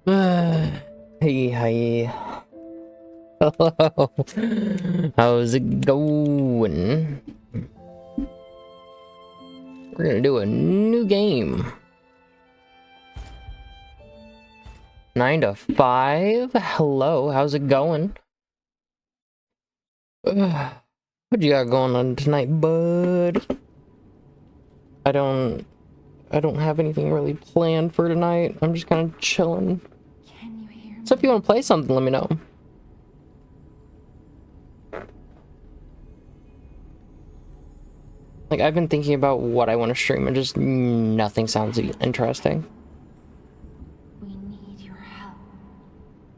Hey, hi. Hello. How's it going? We're gonna do a new game. 9 to 5. Hello, how's it going? What you got going on tonight, bud? I don't have anything really planned for tonight. I'm just kind of chilling. Can you hear me? So if you want to play something, let me know. Like, I've been thinking about what I want to stream and just nothing sounds interesting. We need your help.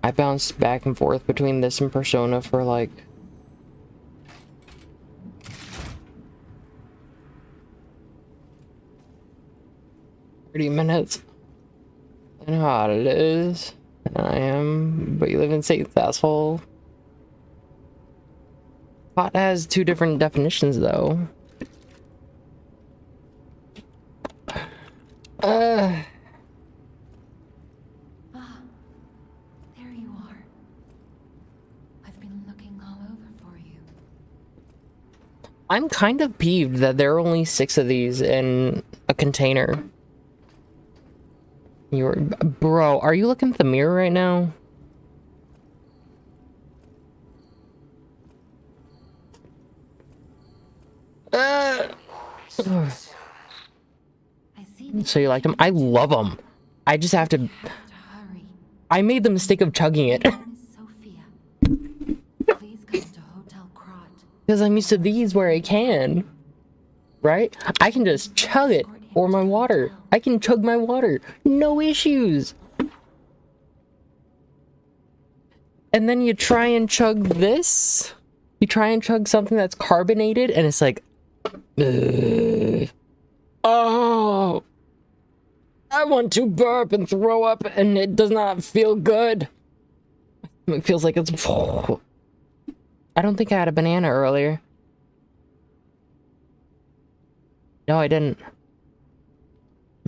I bounced back and forth between this and Persona for like 30 minutes. I know how it is. I am, but you live in Satan's asshole. Hot has two different definitions though. Ah, there you are. I've been looking all over for you. I'm kind of peeved that there are only 6 of these in a container. Bro, are you looking at the mirror right now? I see that So you liked them? I love them. I just have to. hurry. I made the mistake of chugging it. My name is Sophia. Please come to Hotel Krat. Because I'm used to these where I can. Right? I can just chug it. Or my water. I can chug my water. No issues. And then you try and chug this. You try and chug something that's carbonated and it's like... Ugh. Oh! I want to burp and throw up and it does not feel good. It feels like it's... I don't think I had a banana earlier. No, I didn't.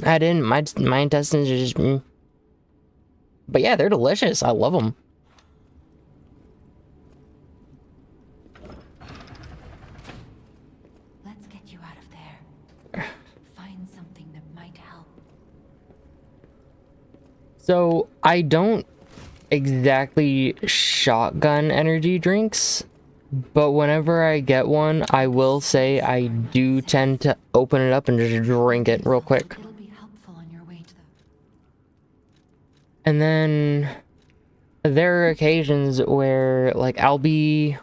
My intestines are just... But yeah, they're delicious. I love them. Let's get you out of there. Find something that might help. So, I don't exactly shotgun energy drinks, but whenever I get one, I will say I do tend to open it up and just drink it real quick. It'll be helpful on your way to the... And then there are occasions where, like, I'll be...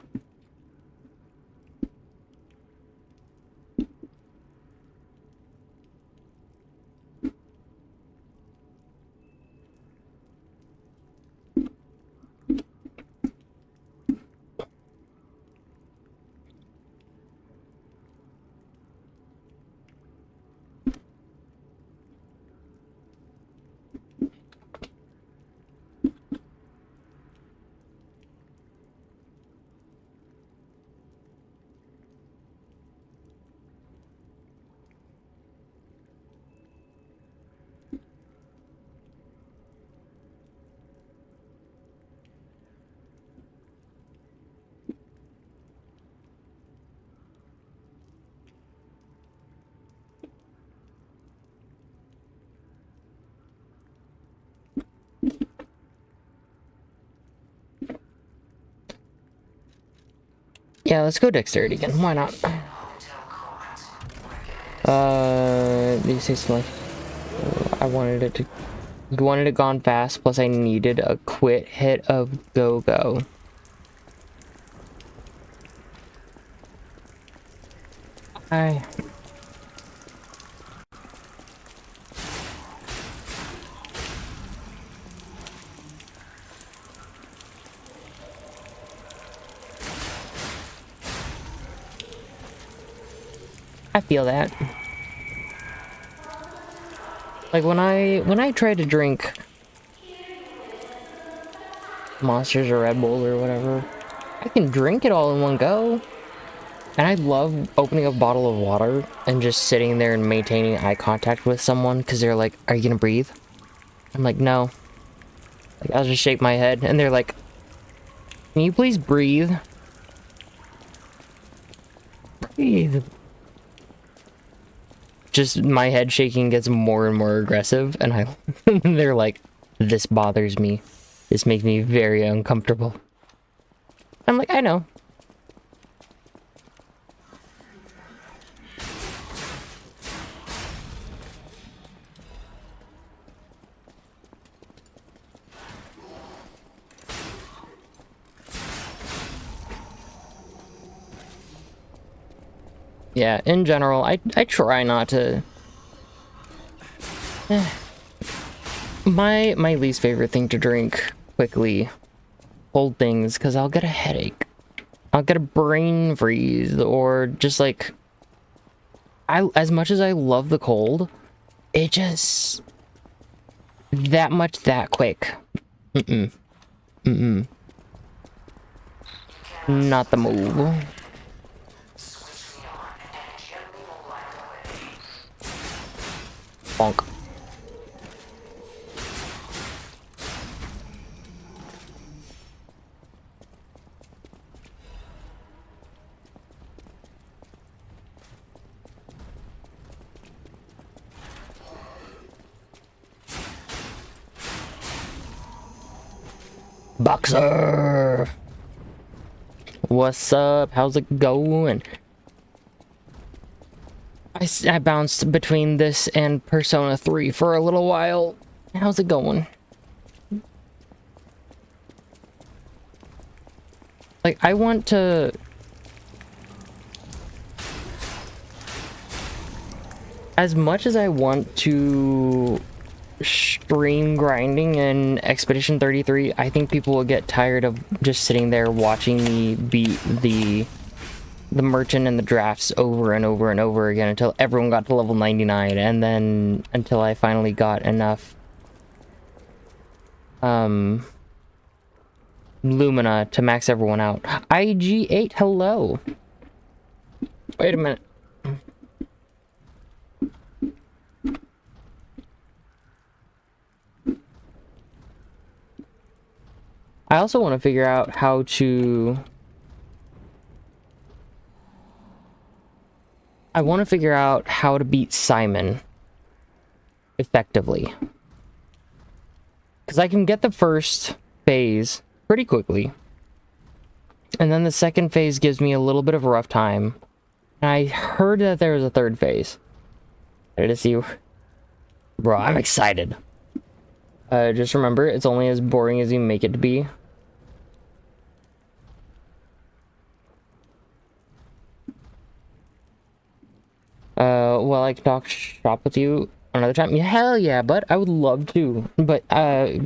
Yeah, let's go dexterity again. Why not? You say something like... I wanted it to... You wanted it gone fast, plus I needed a quit hit of go-go. I feel that. Like when I try to drink Monsters or Red Bull or whatever, I can drink it all in one go. And I love opening a bottle of water and just sitting there and maintaining eye contact with someone because they're like, "Are you gonna breathe?" I'm like, "No." Like, I'll just shake my head, and they're like, "Can you please breathe? Breathe." Just my head shaking gets more and more aggressive, and they're like, "This bothers me. This makes me very uncomfortable." I'm like, "I know." Yeah, in general, I try not to. My least favorite thing to drink quickly, cold things, because I'll get a headache. I'll get a brain freeze, or just like, as much as I love the cold, it just that much that quick. Not the move. Bonk. Boxer! What's up? How's it going? I bounced between this and Persona 3 for a little while. How's it going? Like, I want to... As much as I want to stream grinding in Expedition 33, I think people will get tired of just sitting there watching me beat the merchant and the drafts over and over and over again until everyone got to level 99, and then until I finally got enough Lumina to max everyone out. IG8, hello. Wait a minute. I also want to figure out how to... I want to figure out how to beat Simon effectively. Because I can get the first phase pretty quickly. And then the second phase gives me a little bit of a rough time. And I heard that there was a third phase. Ready to see... Bro, I'm excited. Just remember, it's only as boring as you make it to be. Well, I can talk shop with you another time. Yeah, hell yeah, bud. I would love to. But, I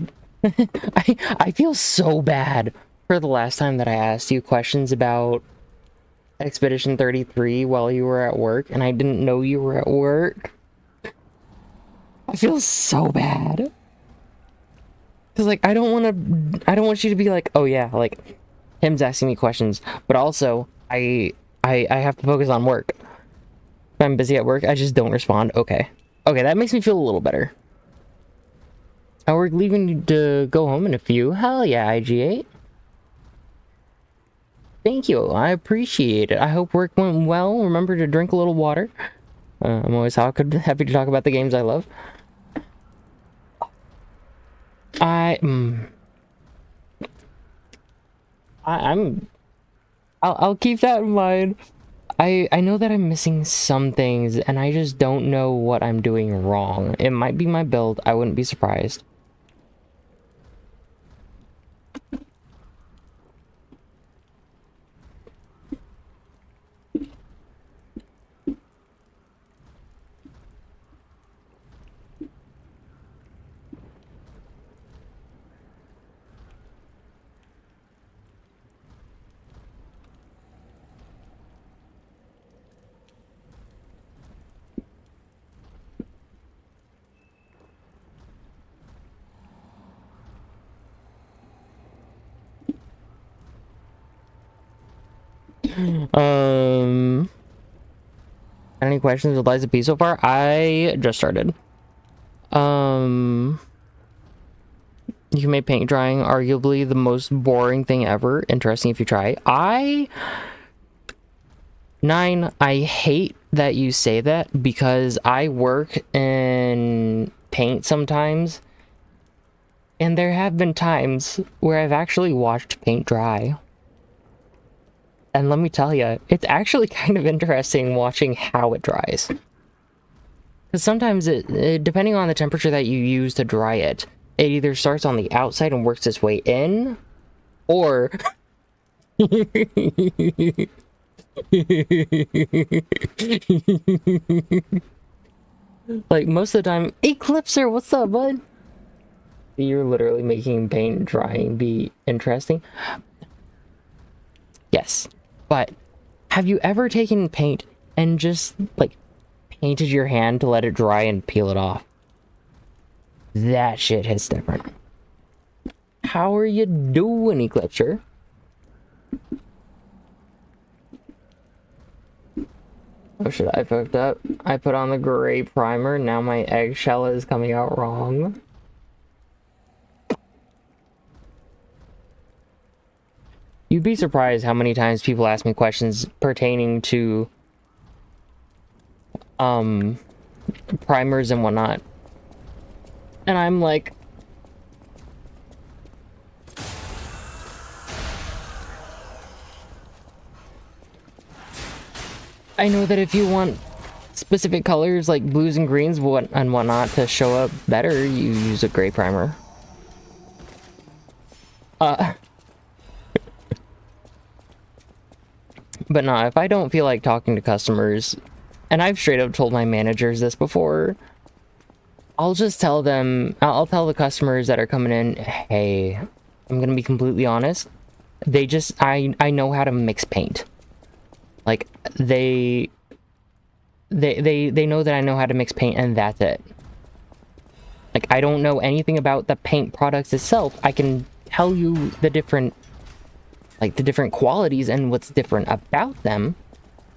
feel so bad for the last time that I asked you questions about Expedition 33 while you were at work, and I didn't know you were at work. I feel so bad. Cause like I don't want you to be like, oh yeah, like him's asking me questions, but also I have to focus on work. If I'm busy at work, I just don't respond. Okay, that makes me feel a little better. We're leaving to go home in a few. Hell yeah, IG8. Thank you, I appreciate it. I hope work went well. Remember to drink a little water. I'm always happy to talk about the games I love. I'll keep that in mind. I know that I'm missing some things, and I just don't know what I'm doing wrong. It might be my build. I wouldn't be surprised. Any questions with Lies of P so far? I just started. You can make paint drying arguably the most boring thing ever. Interesting if you try. Nine, I hate that you say that because I work in paint sometimes. And there have been times where I've actually watched paint dry. And let me tell you, it's actually kind of interesting watching how it dries. Because sometimes it, depending on the temperature that you use to dry it, it either starts on the outside and works its way in, or... like, most of the time... Eclipser, what's up, bud? You're literally making paint drying be interesting. Yes, but have you ever taken paint and just, like, painted your hand to let it dry and peel it off? That shit hits different. How are you doing, Eclipser? Oh shit, I fucked up. I put on the gray primer, now my eggshell is coming out wrong. You'd be surprised how many times people ask me questions pertaining to primers and whatnot. And I'm like, I know that if you want specific colors like blues and greens and whatnot to show up better, you use a gray primer. But no, if I don't feel like talking to customers, and I've straight up told my managers this before, I'll just tell them, I'll tell the customers that are coming in, hey, I'm gonna be completely honest, they just, I know how to mix paint. Like, they know that I know how to mix paint, and that's it. Like, I don't know anything about the paint products itself. I can tell you the different, like, the different qualities and what's different about them,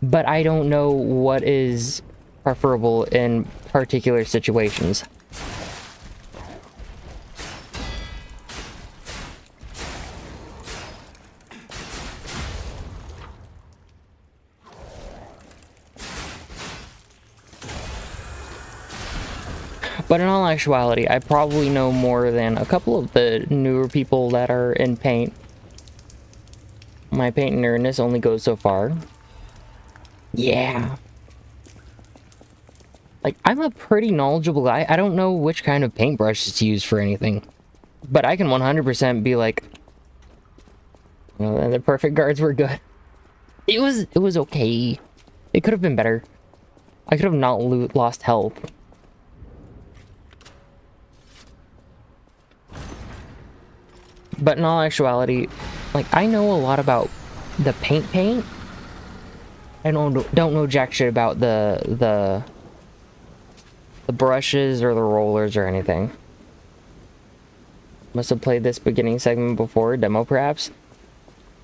but I don't know what is preferable in particular situations. But in all actuality, I probably know more than a couple of the newer people that are in paint. My paint nerdness only goes so far. Yeah. Like, I'm a pretty knowledgeable guy. I don't know which kind of paintbrushes to use for anything. But I can 100% be like, well, the perfect guards were good. It was okay. It could have been better. I could have not lost health. But in all actuality, like, I know a lot about the paint. I don't know jack shit about the brushes or the rollers or anything. Must have played this beginning segment before, demo perhaps.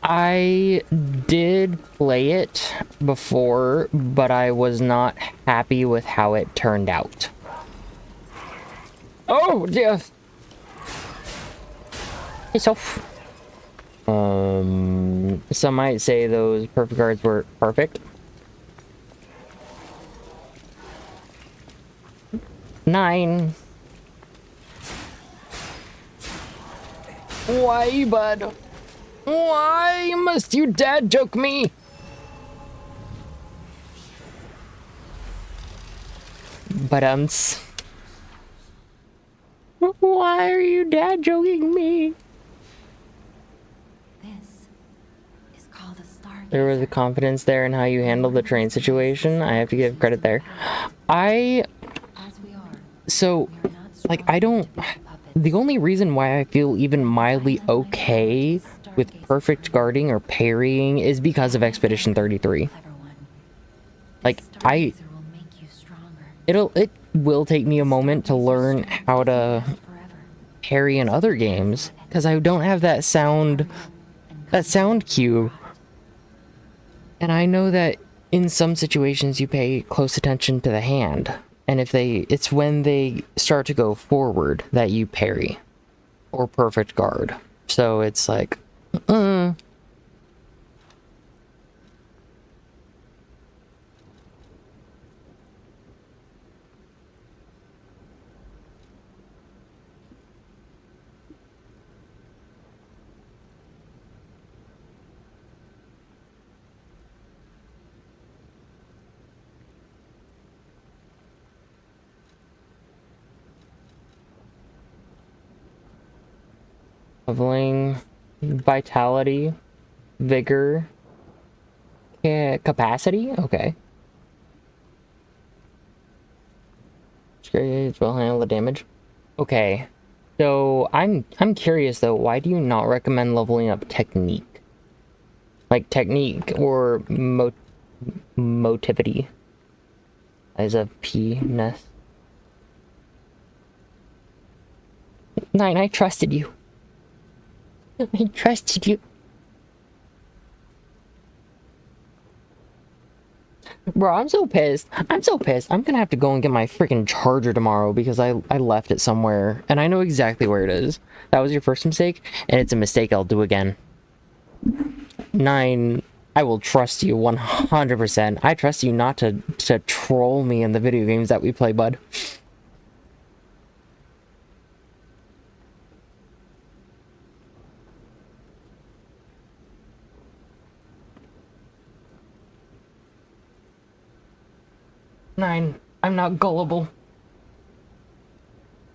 I did play it before, but I was not happy with how it turned out. Oh, yes. Yourself. Some might say those perfect guards were perfect. 9. Why, bud? Why must you dad joke me? But why are you dad joking me? There was a confidence there in how you handled the train situation. I have to give credit there. So, like, the only reason why I feel even mildly okay with perfect guarding or parrying is because of Expedition 33. Like, it will take me a moment to learn how to parry in other games, because I don't have that sound cue. And I know that in some situations you pay close attention to the hand, and it's when they start to go forward that you parry. or perfect guard. So it's like, mm. Leveling, vitality, vigor, capacity. Okay. It will handle the damage. Okay. So I'm curious though. Why do you not recommend leveling up technique? Like technique or motivity as a P nest. 9, I trusted you. I trusted you. Bro, I'm so pissed. I'm so pissed. I'm gonna have to go and get my freaking charger tomorrow because I left it somewhere and I know exactly where it is. That was your first mistake and it's a mistake I'll do again. 9, I will trust you 100%. I trust you not to troll me in the video games that we play, bud. Nine, I'm not gullible.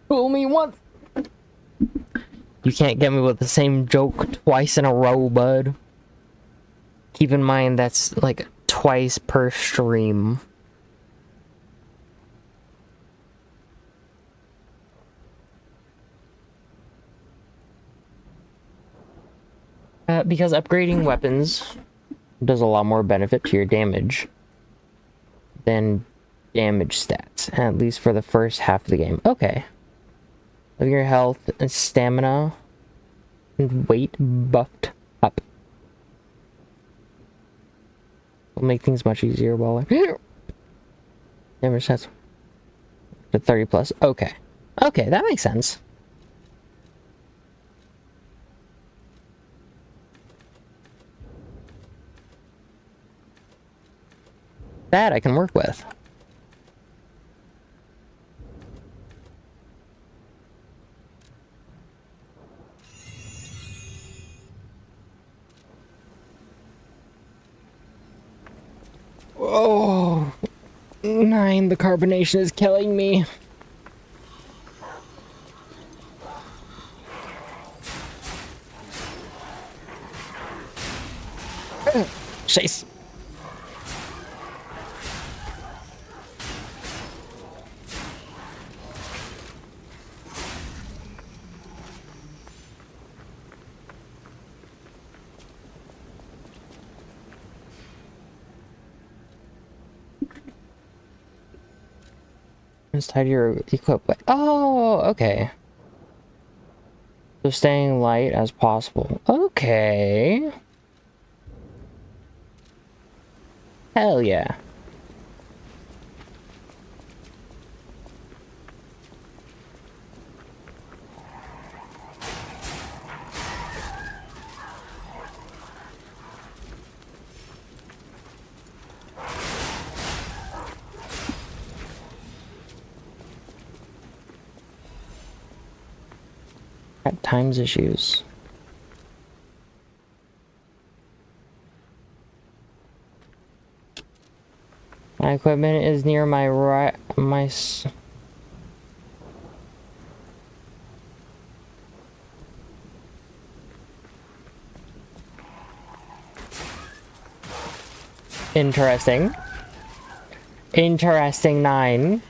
Fool me once. You can't get me with the same joke twice in a row, bud. Keep in mind that's like twice per stream. Because upgrading weapons does a lot more benefit to your damage than damage stats, at least for the first half of the game. Okay. Of your health and stamina and weight buffed up. Will make things much easier while I... Damage stats to 30 plus. Okay. Okay, that makes sense. That I can work with. Oh, 9, the carbonation is killing me. Chase. It's tied to your equipment. Oh, okay. So staying light as possible. Okay. Hell yeah. At times issues. My equipment is near my right. Interesting. Interesting 9.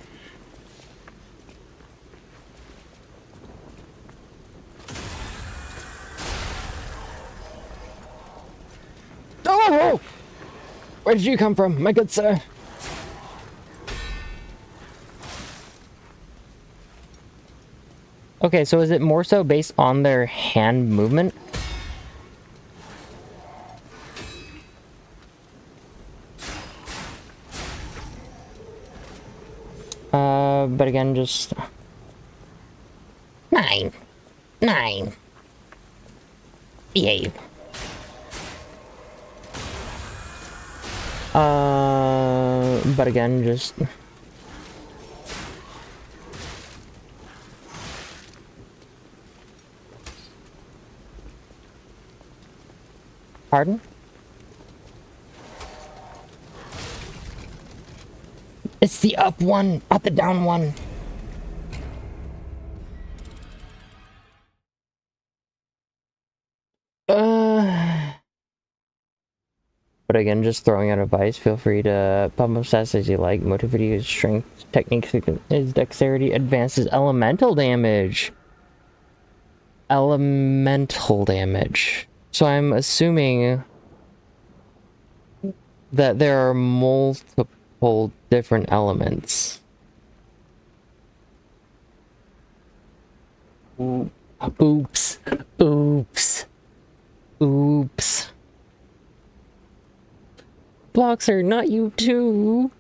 Oh! Where did you come from, my good sir? Okay, so is it more so based on their hand movement? But again, just... 9. 9. Behave. But again, just... Pardon? It's the up one, not the down one. But again, just throwing out advice. Feel free to pump up stats as you like. Motivity is strength. Technique is dexterity. Advances elemental damage. Elemental damage. So I'm assuming that there are multiple different elements. Oops. Oops. Oops. Bloxer, not you too.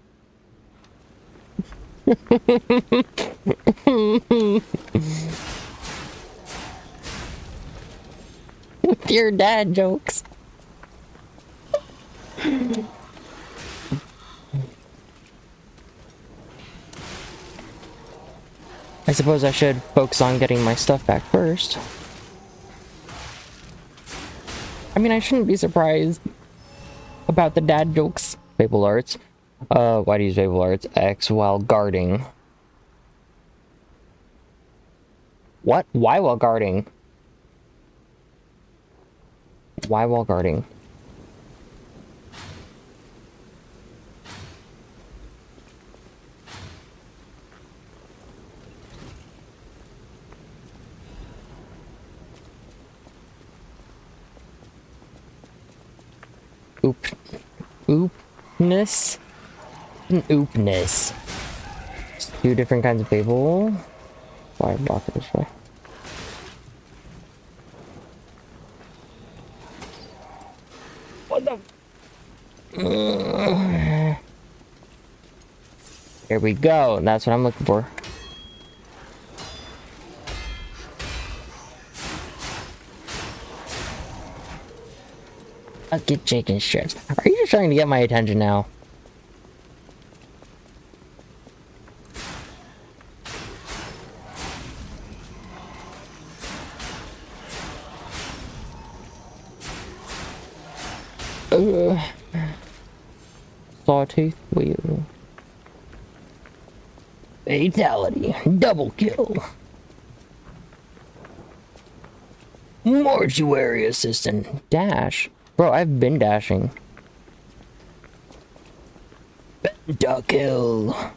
With your dad jokes. I suppose I should focus on getting my stuff back first. I mean, I shouldn't be surprised about the dad jokes. Fable Arts. Why do you use Fable Arts? X while guarding. What? Why while guarding? Why while guarding? Oopness and oopness. Just 2 different kinds of Fable. Why block it this way? What the? Here we go. That's what I'm looking for. Get chicken strips. Are you just trying to get my attention now? Sawtooth wheel. Fatality. Double kill. Mortuary assistant. Dash. Bro, I've been dashing. Pentakill.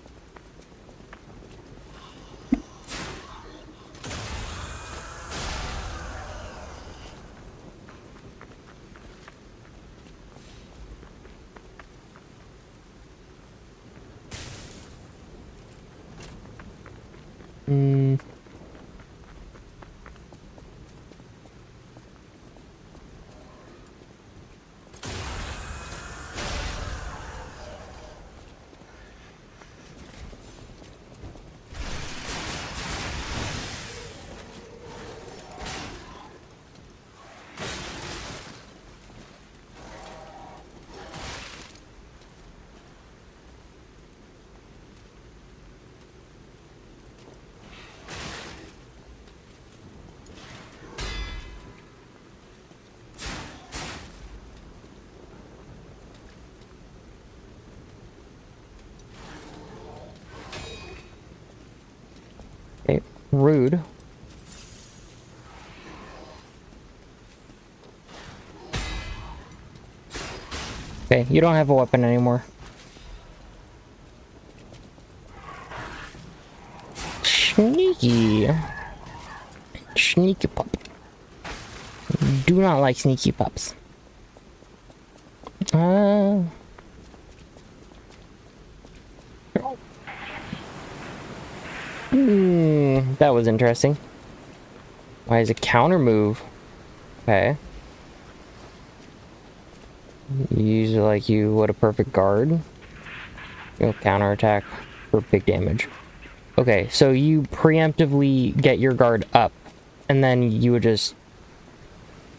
Okay, rude. Okay, you don't have a weapon anymore. Sneaky. Sneaky pup. Do not like sneaky pups. That was interesting. Why is a counter move? Okay. You use it like you would a perfect guard. You'll counter attack for big damage. Okay, so you preemptively get your guard up and then you would just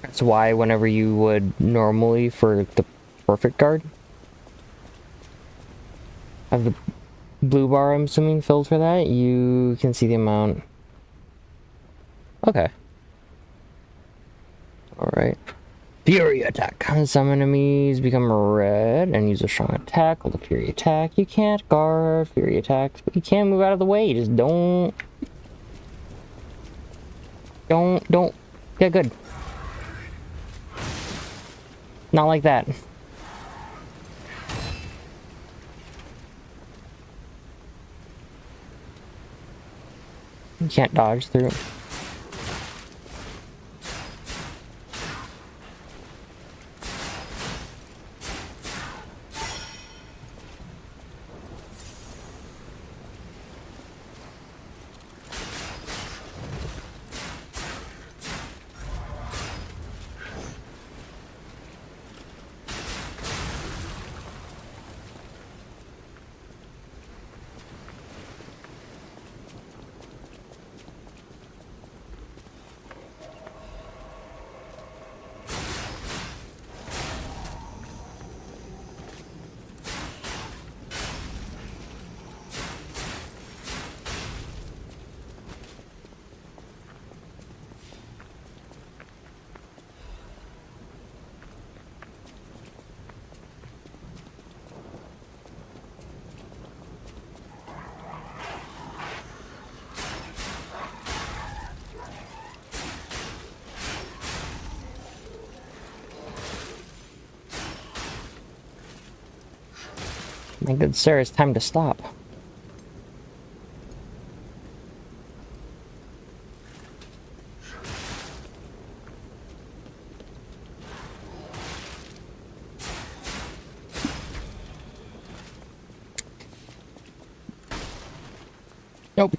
press Y whenever you would normally for the perfect guard. Have the blue bar, I'm assuming, filled for that. You can see the amount. Okay. Alright. Fury attack. Some enemies become red and use a strong attack called a fury attack. You can't guard fury attacks, but you can move out of the way. Just don't. Yeah, good. Not like that. You can't dodge through. My good sir, it's time to stop. Nope.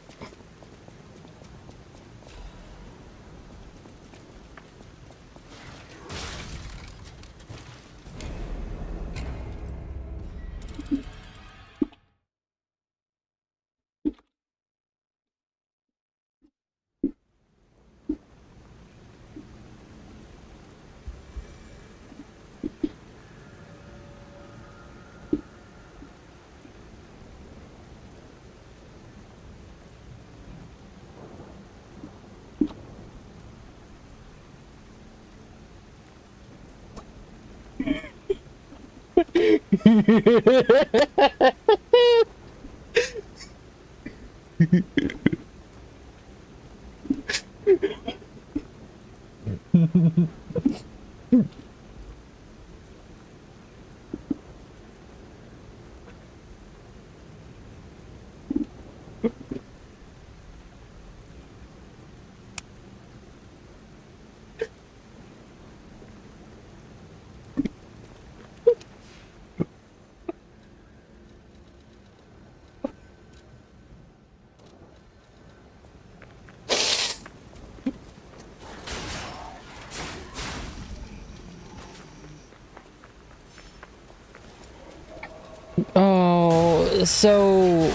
Oh, so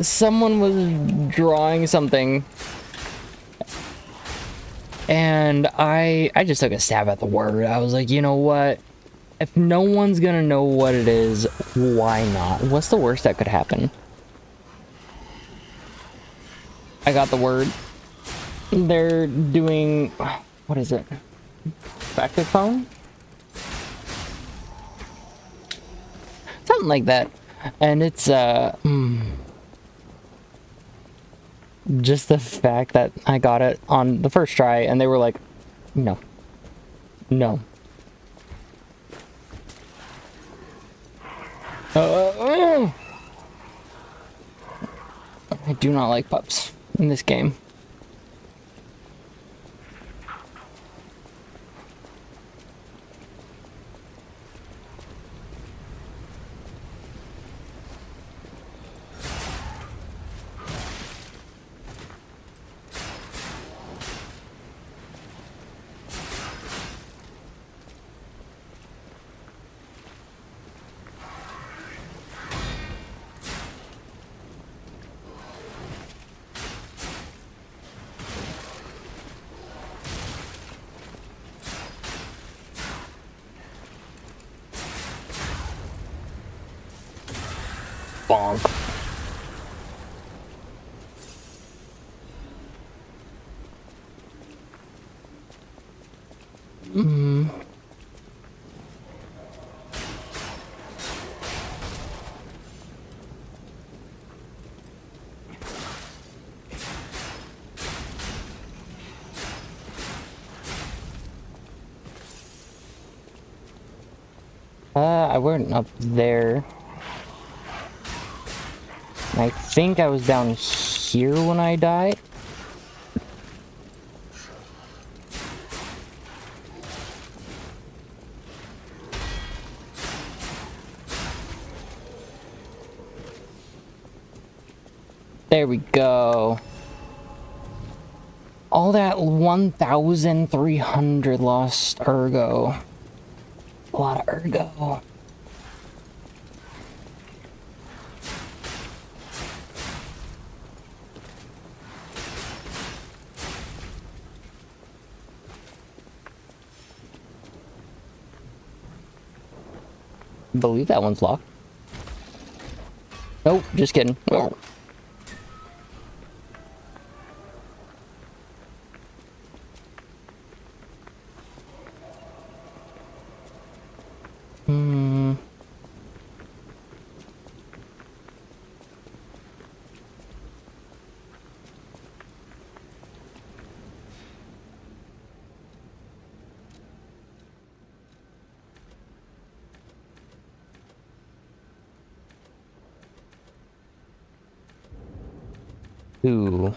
someone was drawing something and I just took a stab at the word. I was like, you know what? If no one's gonna know what it is, why not? What's the worst that could happen? I got the word. They're doing, what is it? Spectrophone? Something like that. And it's just the fact that I got it on the first try and they were like, no. No. I do not like pups in this game. Bonk. Mm. I went up there. I think I was down here when I died. There we go. All that 1,300 lost ergo. A lot of ergo. I believe that one's locked. Nope, just kidding. Oh. Hmm. Ooh.